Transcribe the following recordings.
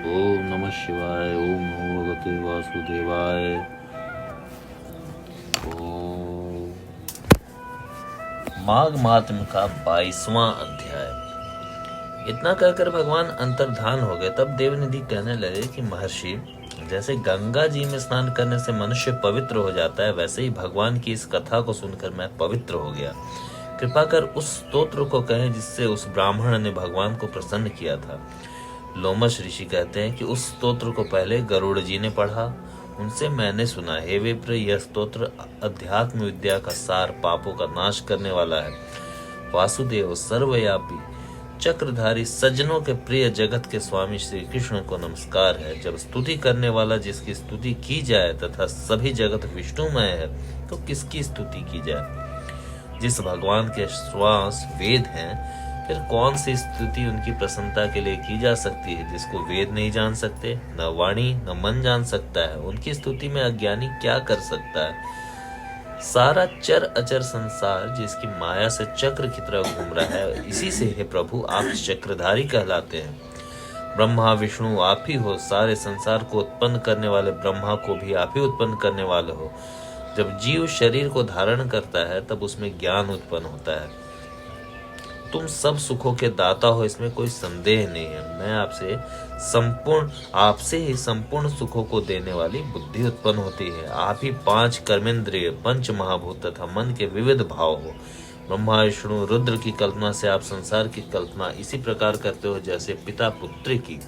ओम नमः शिवाय। ओम नमो भगवते वासुदेवाय। ओम। माघ मात्म का 22वां अध्याय। इतना कहकर भगवान अंतर्धान हो गए। तब देवनिधि कहने लगे कि महर्षि, जैसे गंगा जी में स्नान करने से मनुष्य पवित्र हो जाता है, वैसे ही भगवान की इस कथा को सुनकर मैं पवित्र हो गया। कृपा कर उस स्तोत्र को कहें जिससे उस ब्राह्मण ने भगवान को प्रसन्न किया था। लोमश ऋषि कहते हैं कि उस स्तोत्र को पहले गरुड़ जी ने पढ़ा, उनसे मैंने सुना। हे विप्र, यह स्तोत्र अध्यात्म विद्या का सार, पापों का नाश करने वाला है। वासुदेव, सर्वव्यापी, चक्रधारी, सज्जनों के प्रिय, जगत के स्वामी श्री कृष्ण को नमस्कार है। जब स्तुति करने वाला जिसकी स्तुति की जाए तथा सभी जगत विष्णुमय है, तो किसकी स्तुति की जाए? जिस भगवान के श्वास वेद हैं, फिर कौन सी स्तुति उनकी प्रसन्नता के लिए की जा सकती है? जिसको वेद नहीं जान सकते, न वाणी न मन जान सकता है, उनकी स्तुति में अज्ञानी क्या कर सकता है? सारा चर अचर संसार जिसकी माया से चक्र की तरह घूम रहा है, इसी से हे प्रभु आप चक्रधारी कहलाते हैं। ब्रह्मा विष्णु आप ही हो। सारे संसार को उत्पन्न करने वाले ब्रह्मा को भी आप ही उत्पन्न करने वाले हो। जब जीव शरीर को धारण करता है, तब उसमें ज्ञान उत्पन्न होता है। तुम सब सुखों के दाता हो, इसमें कोई संदेह नहीं है। मैं आपसे ही संपूर्ण सुखों को देने वाली बुद्धि उत्पन्न होती है। आप ही 5 कर्मेंद्रिय, पंच महाभूत तथा मन के विविध भाव हो। ब्रह्मा विष्णु रुद्र की कल्पना से आप संसार की कल्पना इसी प्रकार करते हो जैसे पिता पुत्र की।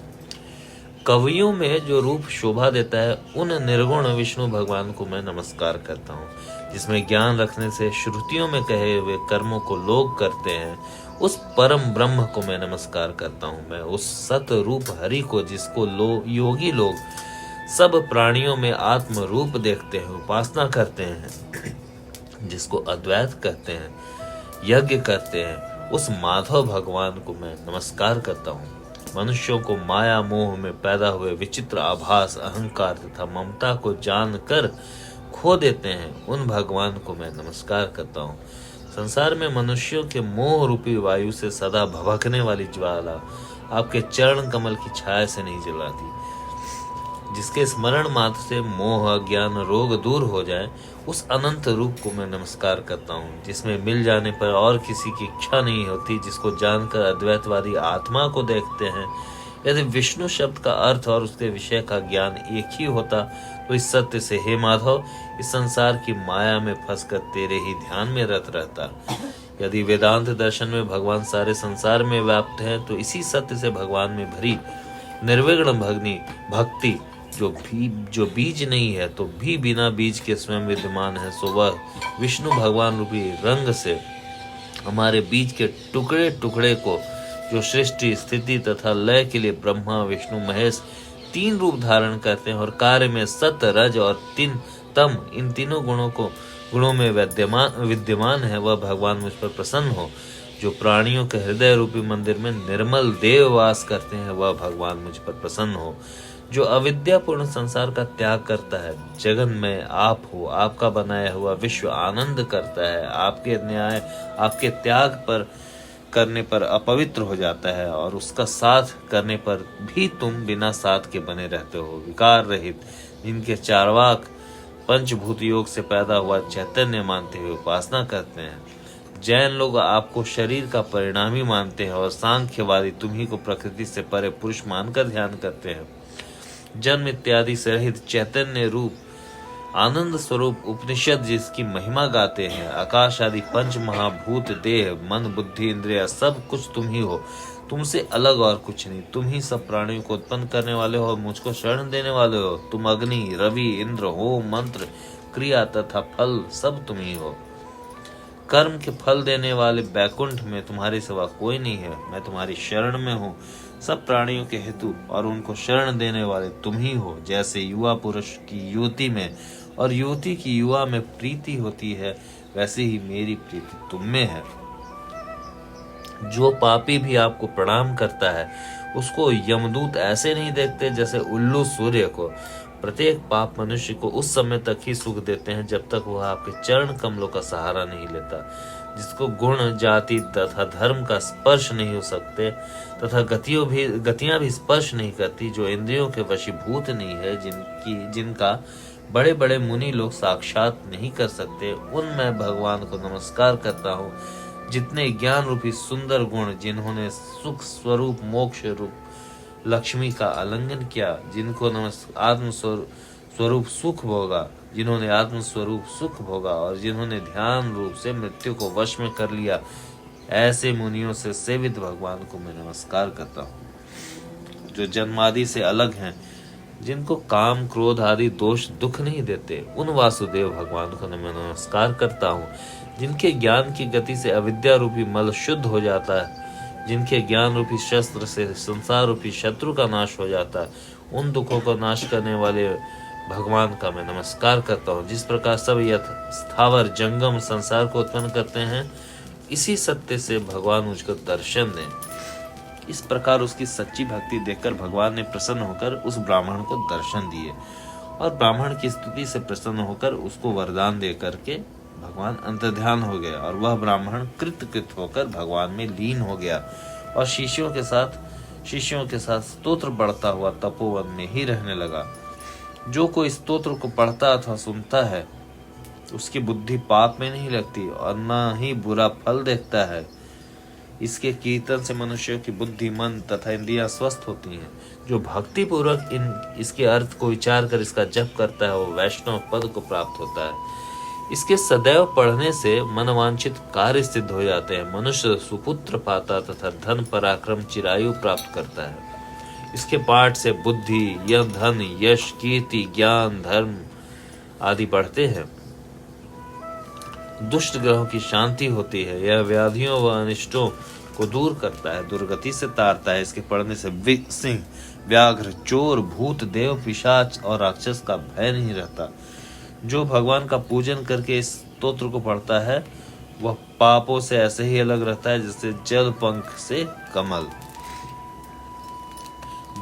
कवियों में जो रूप शोभा देता है, उन निर्गुण विष्णु भगवान को मैं नमस्कार करता हूँ। जिसमें ज्ञान रखने से श्रुतियों में कहे हुए कर्मों को लोग करते हैं, उस परम ब्रह्म को मैं नमस्कार करता हूँ। मैं उस सत रूप हरि को, जिसको योगी लोग सब प्राणियों में आत्म रूप देखते हैं, उपासना करते हैं, जिसको अद्वैत कहते हैं, यज्ञ करते हैं, उस माधव भगवान को मैं नमस्कार करता हूँ। मनुष्यों को माया मोह में पैदा हुए विचित्र आभास, अहंकार तथा ममता को जानकर खो देते हैं, उन भगवान को मैं नमस्कार करता हूँ। संसार में मनुष्यों के मोह रूपी वायु से सदा भभकने वाली ज्वाला आपके चरण कमल की छाया से नहीं जलाती। जिसके स्मरण मात्र से मोह अज्ञान रोग दूर हो जाए, उस अनंत रूप को मैं नमस्कार करता हूँ। जिसमें मिल जाने पर और किसी की इच्छा नहीं होती, जिसको जानकर अद्वैतवादी आत्मा को देखते हैं। यदि विष्णु शब्द का अर्थ और उसके विषय का ज्ञान एक ही होता, तो इस सत्य से हे माधव, इस संसार की माया में फंसकर तेरे ही ध्यान में रत रहता। यदि वेदांत दर्शन में भगवान सारे संसार में व्याप्त है, तो इसी सत्य से भगवान में भरी निर्विघ्न भक्ति जो बीज नहीं है तो भी बिना बीज के स्वयं विद्यमान है, सो वह विष्णु भगवान रूपी रंग से हमारे बीज के टुकड़े टुकड़े को, जो सृष्टि स्थिति तथा लय के लिए ब्रह्मा विष्णु महेश 3 रूप धारण करते हैं और कार्य में सत्य रज और तम, इन तीनों गुणों में विद्यमान है, वह भगवान मुझ पर प्रसन्न हो। जो प्राणियों के हृदय रूपी मंदिर में निर्मल देव वास करते हैं, वह भगवान मुझ पर प्रसन्न हो। जो अविद्यापूर्ण संसार का त्याग करता है, जगन में आप हो, आपका बनाया हुआ विश्व आनंद करता है, आपके न्याय आपके त्याग पर करने पर अपवित्र हो जाता है, और उसका साथ करने पर भी तुम बिना साथ के बने रहते हो। विकार रहित, जिनके चारवाक पंचभूत योग से पैदा हुआ चैतन्य मानते हुए उपासना करते हैं। जैन लोग आपको शरीर का परिणामी मानते हैं, और सांख्यवादी तुम्ही को प्रकृति से परे पुरुष मानकर ध्यान करते हैं। जन्म इत्यादि से रहित चैतन्य रूप आनंद स्वरूप उपनिषद जिसकी महिमा गाते हैं। आकाश आदि पंच महाभूत, देह मन बुद्धि इंद्रिया, सब कुछ तुम ही हो, तुमसे अलग और कुछ नहीं। तुम ही सब प्राणियों को उत्पन्न करने वाले हो, मुझको शरण देने वाले हो। तुम अग्नि रवि इंद्र हो, मंत्र क्रिया तथा फल सब तुम ही हो। कर्म के फल देने वाले बैकुंठ में तुम्हारे सिवा कोई नहीं है। मैं तुम्हारी शरण में हूँ, सब प्राणियों के हेतु, और उनको शरण देने वाले तुम ही हो। जैसे युवा पुरुष की युवती में और युवती की युवा में प्रीति होती है, वैसे ही मेरी प्रीति तुम में है। जो पापी भी आपको प्रणाम करता है, उसको यमदूत ऐसे नहीं देखते जैसे उल्लू सूर्य को। प्रत्येक पाप मनुष्य को उस समय तक ही सुख देते हैं जब तक वह आपके चरण कमलों का सहारा नहीं लेता। जिसको गुण, जाति तथा धर्म का स्पर्श नहीं हो सकते तथा गतियां भी स्पर्श नहीं करती, जो इंद्रियों के वशीभूत नहीं है, जिनका बड़े बड़े मुनि लोग साक्षात नहीं कर सकते, उन मैं भगवान को नमस्कार करता हूँ। जितने ज्ञान रूपी सुंदर गुण, जिन्होंने सुख स्वरूप मोक्ष रूप लक्ष्मी का आलिंगन किया, जिनको आत्म स्वरूप सुख भोगा, जिन्होंने आत्म स्वरूप सुख भोगा और जिन्होंने ध्यान रूप से मृत्यु को वश में कर लिया, ऐसे मुनियों से सेवित भगवान को मैं नमस्कार करता हूँ। जो जन्मादि से अलग हैं, जिनको काम क्रोध आदि दोष दुख नहीं देते, उन वासुदेव भगवान को मैं नमस्कार करता हूँ। जिनके ज्ञान की गति से अविद्या रूपी मल शुद्ध हो जाता है, जिनके ज्ञान रूपी शस्त्र से संसार रूपी शत्रु का नाश हो जाता है, उन दुखों को नाश करने वाले भगवान का मैं नमस्कार करता हूँ। जिस प्रकार सब स्थावर जंगम संसार को उत्पन्न करते हैं, इसी सत्य से भगवान मुझको दर्शन दें। इस प्रकार उसकी सच्ची भक्ति देखकर भगवान ने प्रसन्न होकर उस ब्राह्मण को दर्शन दिए और ब्राह्मण की स्तुति से प्रसन्न होकर उसको वरदान दे करके भगवान अंतर्ध्यान हो गए और वह ब्राह्मण कृत होकर भगवान में लीन हो गया और शिष्यों के साथ स्तोत्र बढ़ता हुआ तपोवन में ही रहने लगा। जो कोई स्तोत्र को पढ़ता अथवा सुनता है, उसकी बुद्धि पाप में नहीं लगती और न ही बुरा फल देखता है। इसके कीर्तन से मनुष्यों की बुद्धि, मन तथा इंद्रियां स्वस्थ होती हैं। जो भक्ति पूर्वक इसके अर्थ को विचार कर इसका जप करता है, वो वैष्णव पद को प्राप्त होता है। इसके सदैव पढ़ने से मनवांछित कार्य सिद्ध हो जाते हैं। मनुष्य सुपुत्र पाता तथा धन पराक्रम चिरायु प्राप्त करता है। इसके पाठ से बुद्धि, धन, यश, कीर्ति, ज्ञान, धर्म आदि बढ़ते हैं। दुष्ट ग्रहों की शांति होती है। यह व्याधियों व अनिष्टों को दूर करता है, दुर्गति से तारता है। इसके पढ़ने से सिंह, व्याघ्र, चोर, भूत, देव, पिशाच और राक्षस का भय नहीं रहता। जो भगवान का पूजन करके इस स्तोत्र को पढ़ता है, वह पापों से ऐसे ही अलग रहता है जैसे जल पंख से कमल।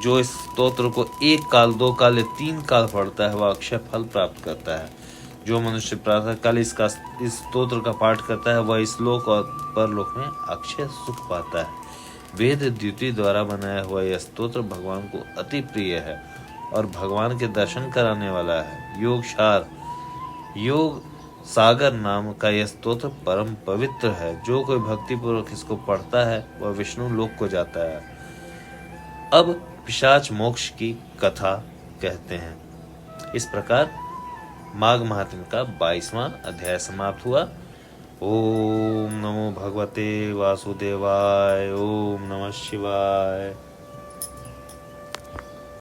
जो इस स्तोत्र को 1 काल, 2 काल या 3 काल पढ़ता है, वह अक्षय फल प्राप्त करता है। जो मनुष्य प्रातः काल इस स्तोत्र का पाठ करता है, वह इस लोक और परलोक में अक्षय सुख पाता है। वेद द्युति द्वारा बनाया हुआ यह स्तोत्र भगवान को अति प्रिय है और भगवान के दर्शन कराने वाला है। योग सागर नाम का यह स्तोत्र परम पवित्र है। जो कोई भक्ति पूर्वक इसको पढ़ता है, वह विष्णु लोक को जाता है। अब पिशाच मोक्ष की कथा कहते हैं। इस प्रकार माघ महात्म्य का 22वां अध्याय समाप्त हुआ। ओम नमो भगवते वासुदेवाय। ओम नमः शिवाय।